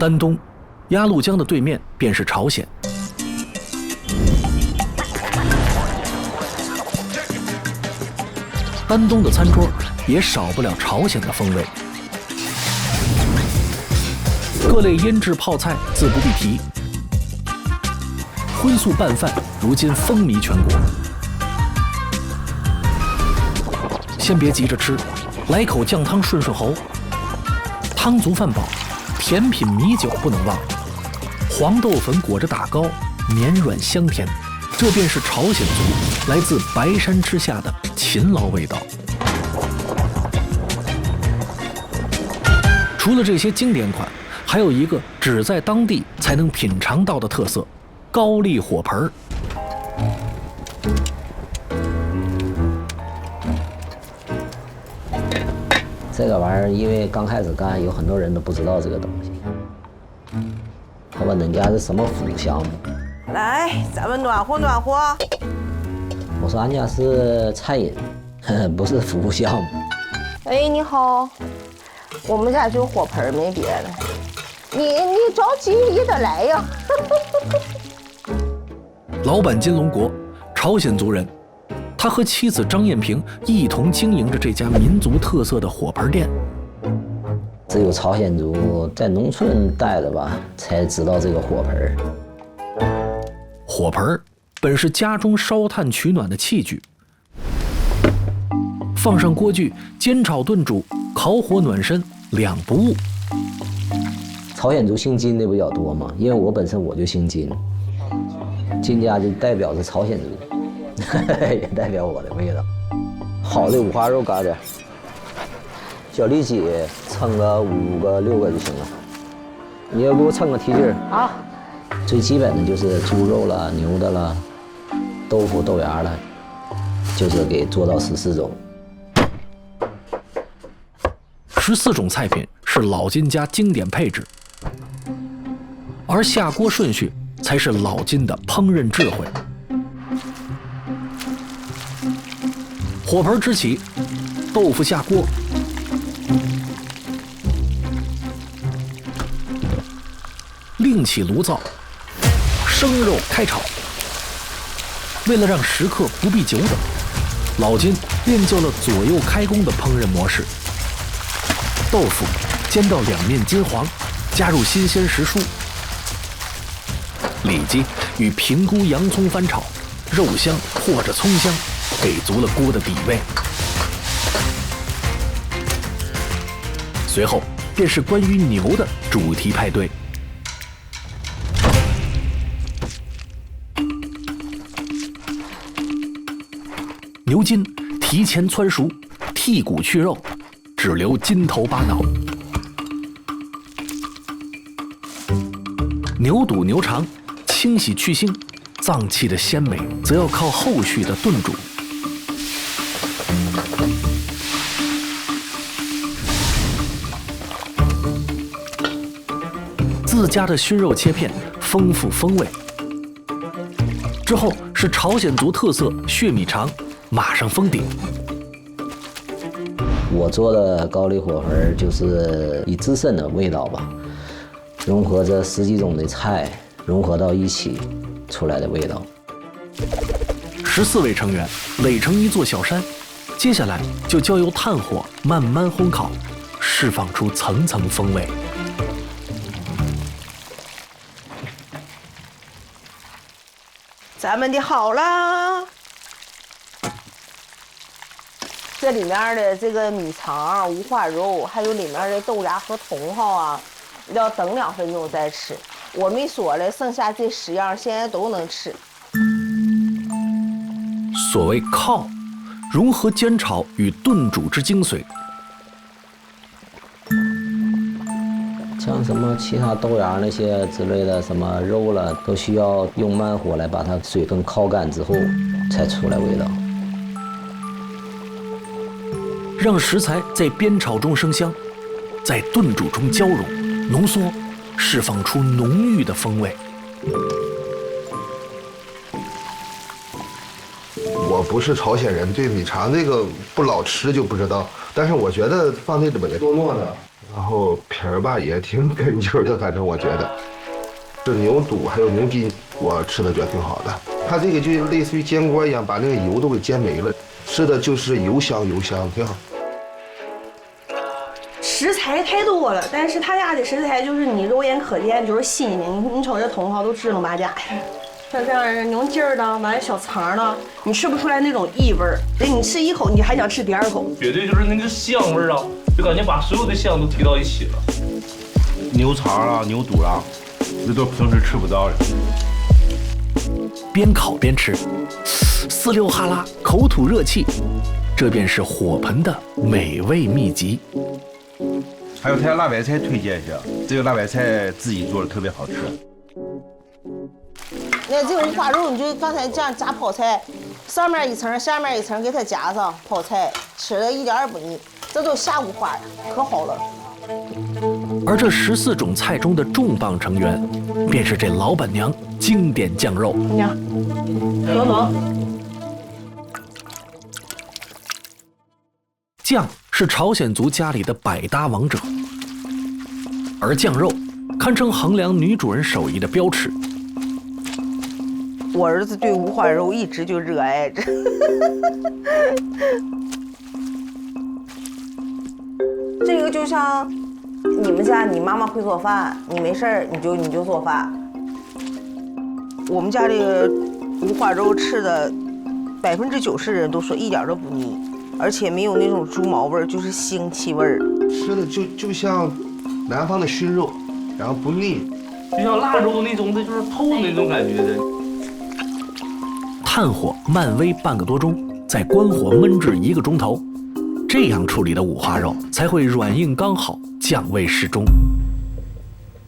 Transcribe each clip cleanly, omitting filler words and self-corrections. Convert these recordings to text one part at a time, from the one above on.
丹东，鸭绿江的对面便是朝鲜。丹东的餐桌也少不了朝鲜的风味，各类腌制泡菜自不必提，荤素拌饭如今风靡全国。先别急着吃，来口酱汤顺顺喉，汤足饭饱，甜品米酒不能忘。黄豆粉裹着打糕，绵软香甜，这便是朝鲜族来自白山之下的勤劳味道。除了这些经典款，还有一个只在当地才能品尝到的特色——高丽火盆儿。这个玩意儿，因为刚开始干，有很多人都不知道这个东西。他问人家是什么服务项目？来，咱们暖和暖和。我说俺家是餐饮，不是服务项目。哎，你好，我们家就火盆，没别的。你着急也得来呀。老板金龙国，朝鲜族人，他和妻子张艳萍一同经营着这家民族特色的火盆店。只有朝鲜族在农村待着吧，才知道这个火盆。火盆本是家中烧炭取暖的器具，放上锅具，煎炒炖煮，烤火暖身，两不误。朝鲜族姓金的比较多嘛，因为我本身我就姓金，金家就代表着朝鲜族，也代表我的味道。好的五花肉嘎点，小里脊称个5个6个就行了。你要给我称个提劲儿啊。最基本的就是猪肉了、牛的了、豆腐、豆芽了，就是给做到14种。14种菜品是老金家经典配置，而下锅顺序才是老金的烹饪智慧。火盆支起，豆腐下锅，另起炉灶，生肉开炒。为了让食客不必久等，老金练就了左右开弓的烹饪模式。豆腐煎到两面金黄，加入新鲜时蔬，里脊与平菇、洋葱翻炒，肉香或者葱香，给足了锅的底味。随后便是关于牛的主题派对。牛筋提前汆熟，剔骨去肉，只留筋头巴脑。牛肚、牛肠清洗去腥，脏器的鲜美则要靠后续的炖煮。自家的熏肉切片，丰富风味。之后是朝鲜族特色血米肠，马上封顶。我做的高丽火盆就是以自身的味道吧，融合着10几种的菜融合到一起出来的味道。14位成员垒成一座小山，接下来就交由炭火慢慢烘烤，释放出层层风味。咱们的好啦，这里面的这个米肠、五花肉，还有里面的豆芽和茼蒿啊，要等2分钟再吃。我没说了，剩下这10样现在都能吃。所谓靠，融合煎炒与炖煮之精髓。像什么其他豆芽那些之类的什么肉了，都需要用慢火来把它水分烤干之后才出来味道。让食材在煸炒中生香，在炖煮中交融、浓缩，释放出浓郁的风味。我不是朝鲜人，对米肠这个不老吃就不知道，但是我觉得放这里边多糯的，然后皮儿吧也挺根劲的，反正我觉得。这牛肚还有牛筋，我吃的觉得挺好的。它这个就类似于煎锅一样，把那个油都给煎没了，吃的就是油香油香，挺好。食材太多了，但是他家的食材就是你肉眼可见，就是新鲜。你瞅这茼蒿都支棱八甲的，像这样牛筋儿的，完了小肠的，你吃不出来那种异味儿。哎，你吃一口，你还想吃第二口。绝对就是那个香味儿啊，就感觉把所有的香都提到一起了。牛肠啊，牛肚啊，这都平时吃不到的。边烤边吃，嘶溜哈拉，口吐热气，这便是火盆的美味秘籍。还有他家辣白菜推荐一下，这个辣白菜自己做的特别好吃。那这个五花肉，你就刚才这样夹泡菜，上面一层，下面一层，给它夹上泡菜，吃的一点也不腻。这都下五花呀，可好了。而这14种菜中的重磅成员，便是这老板娘经典酱肉。娘，多浓。酱是朝鲜族家里的百搭王者，而酱肉堪称衡量女主人手艺的标尺。我儿子对五花肉一直就热爱着。这个就像你们家，你妈妈会做饭，你没事儿你就做饭。我们家这个五花肉吃的90%人都说一点都不腻，而且没有那种猪毛味儿，就是腥气味儿。吃的就像南方的熏肉，然后不腻，就像腊肉那种的，就是透那种感觉的。炭火慢煨半个多钟，再关火焖制1个钟头，这样处理的五花肉才会软硬刚好，酱味适中。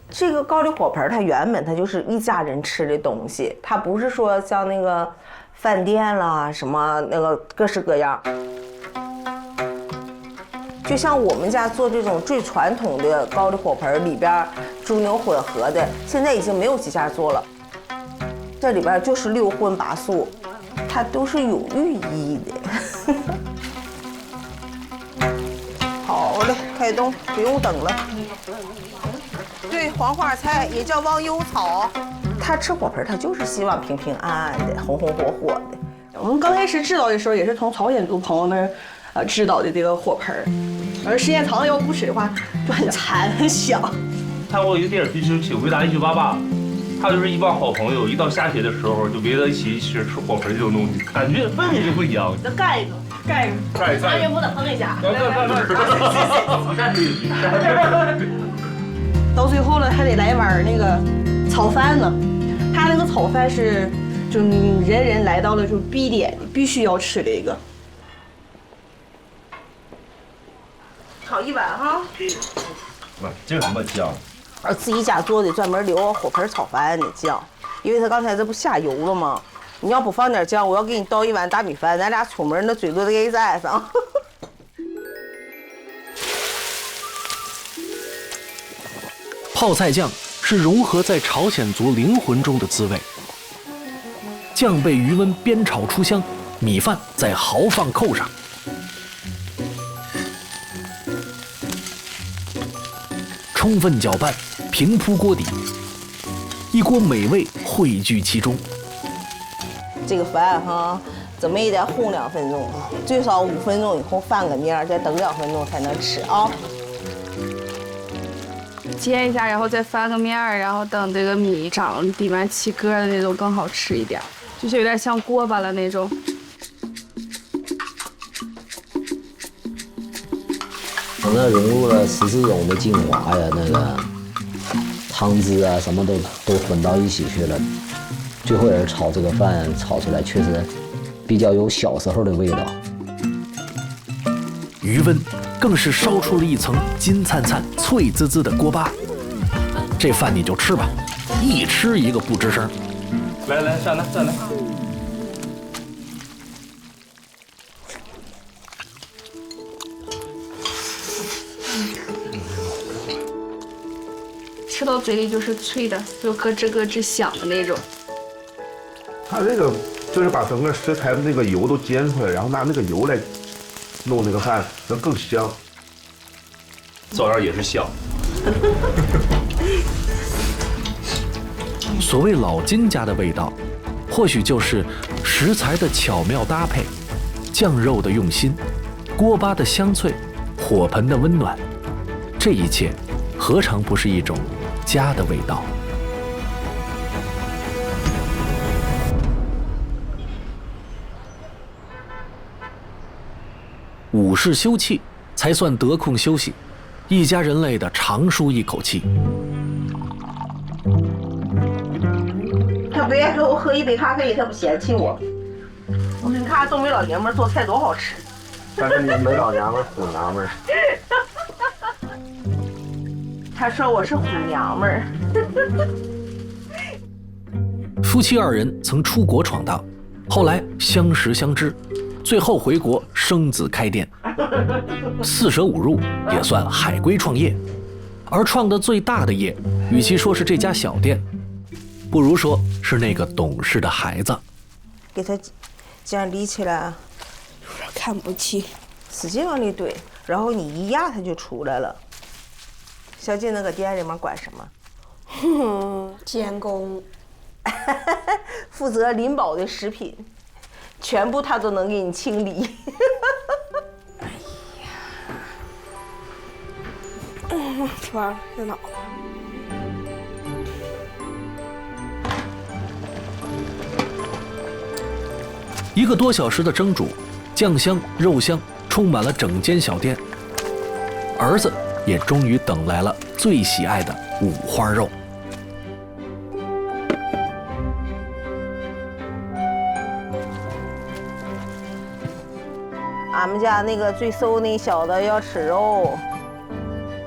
这个高丽火盆它原本它就是一家人吃的东西，它不是说像那个饭店啦什么那个各式各样。就像我们家做这种最传统的高丽火盆，里边猪牛混合的，现在已经没有几家做了。这里边就是6荤8素，它都是有寓意的。好嘞，开动，不用等了。对，黄花菜也叫忘忧草，他吃火盆，他就是希望平平安安的，红红火火的。我们刚开始知道的时候，也是从朝鲜族朋友那儿知道的这个火盆儿，而时间长了要不吃的话，就很馋很香。看过一个电视剧，就是《请回答1988》，他就是一帮好朋友，一到下雪的时候就围在一起吃火盆这种东西，感觉氛围就不一样。那盖一个，咱也不能碰一下。到最后了，还得来碗那个炒饭呢。他那个炒饭是，就人人来到了就必点，必须要吃的一个。炒一碗哈。这个什么酱？自己家做的，专门留火盆炒饭的酱，因为他刚才这不下油了吗？你要不放点酱，我要给你倒一碗大米饭，咱俩出门那嘴都得给沾上。泡菜酱是融合在朝鲜族灵魂中的滋味。酱被余温煸炒出香，米饭再豪放扣上，充分搅拌，平铺锅底，一锅美味汇聚其中。这个饭哈，怎么也得烘2分钟，最少5分钟以后翻个面，再等2分钟才能吃啊。煎一下，然后再翻个面儿，然后等这个米长里面起疙的那种更好吃一点，就是有点像锅巴了那种。等它融入了14种的精华呀，那个汤汁啊什么都混到一起去了，最后也是炒这个饭炒出来确实比较有小时候的味道。余温更是烧出了一层金灿灿、脆滋滋的锅巴。这饭你就吃吧，一吃一个不吱声。来，上来。吃到嘴里就是脆的，就咯吱咯吱响的那种。它这个就是把整个食材的那个油都煎出来，然后拿那个油来弄那个饭，能更香。照样也是香。所谓老金家的味道，或许就是食材的巧妙搭配，酱肉的用心，锅巴的香脆，火盆的温暖。这一切，何尝不是一种家的味道？午市休憩，才算得空休息，一家人累得长舒一口气。他不愿说我喝一杯咖啡，他不嫌弃我。我说你看东北老娘们做菜多好吃。但是你没老娘们儿虎娘们儿。他说我是虎娘们儿。夫妻二人曾出国闯荡，后来相识相知，最后回国生子开店。四舍五入也算海归创业，而创得最大的业，与其说是这家小店，不如说是那个懂事的孩子。给他这样立起来，有点看不清，使劲往里怼，然后你一压它就出来了。小静那个店里面管什么？监工，负责林宝的食品，全部他都能给你清理。吃完了热闹。1个多小时的蒸煮，酱香肉香充满了整间小店。儿子也终于等来了最喜爱的五花肉。俺们家那个最瘦那小的要吃肉。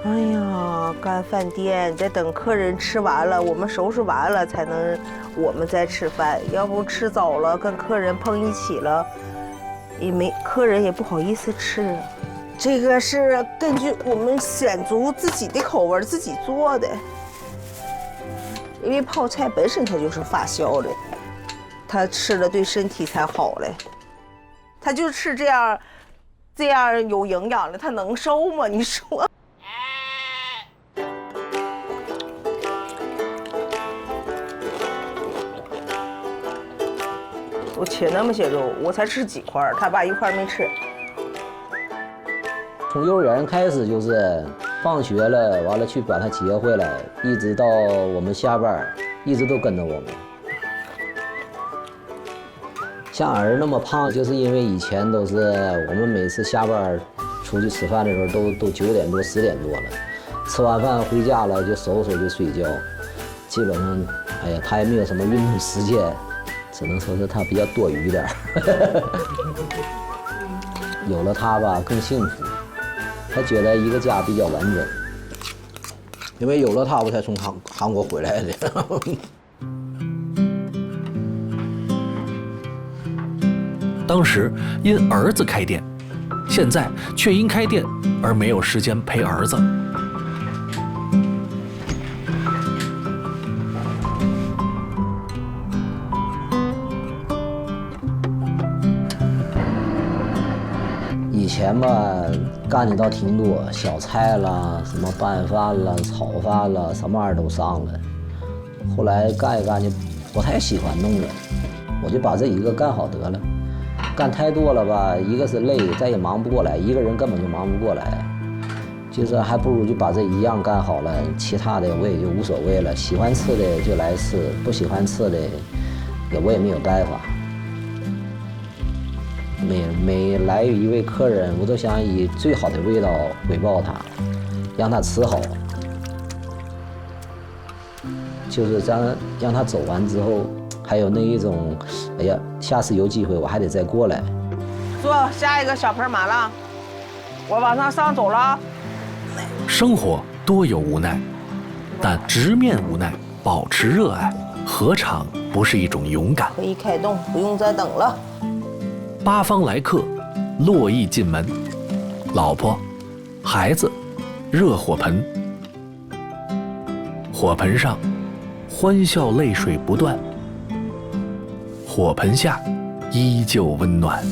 哎呀，干饭店得等客人吃完了，我们收拾完了才能我们再吃饭，要不吃早了跟客人碰一起了，客人也不好意思吃。这个是根据我们选足自己的口味自己做的，因为泡菜本身它就是发酵的，它吃了对身体才好嘞。他就吃这样有营养的，他能瘦吗？你说？我切那么些肉，我才吃几块，他爸一块没吃。从幼儿园开始就是放学了，完了去把他接回来，一直到我们下班，一直都跟着我们。像儿那么胖，就是因为以前都是我们每次下班出去吃饭的时候都9点多10点多了，吃完饭回家了就收拾就睡觉，基本上哎呀他也没有什么运动时间，只能说是他比较多余点。有了他吧更幸福，他觉得一个家比较完整，因为有了他我才从韩国回来的。当时因儿子开店，现在却因开店而没有时间陪儿子。以前吧干的倒挺多，小菜啦、什么拌饭啦、炒饭啦，什么玩意儿都上了。后来干一干就不太喜欢弄了，我就把这一个干好得了。干太多了吧，一个是累，再也忙不过来，一个人根本就忙不过来，就是还不如就把这一样干好了，其他的我也就无所谓了。喜欢吃的就来吃，不喜欢吃的我也没有办法。每来一位客人，我都想以最好的味道回报他，让他吃好，就是让他走完之后还有那一种，哎呀，下次有机会我还得再过来。做下一个小盆麻辣，我往上走了。生活多有无奈，但直面无奈，保持热爱，何尝不是一种勇敢？可以开动，不用再等了。八方来客，络绎进门，老婆、孩子，热火盆，火盆上欢笑泪水不断，火盆下依旧温暖。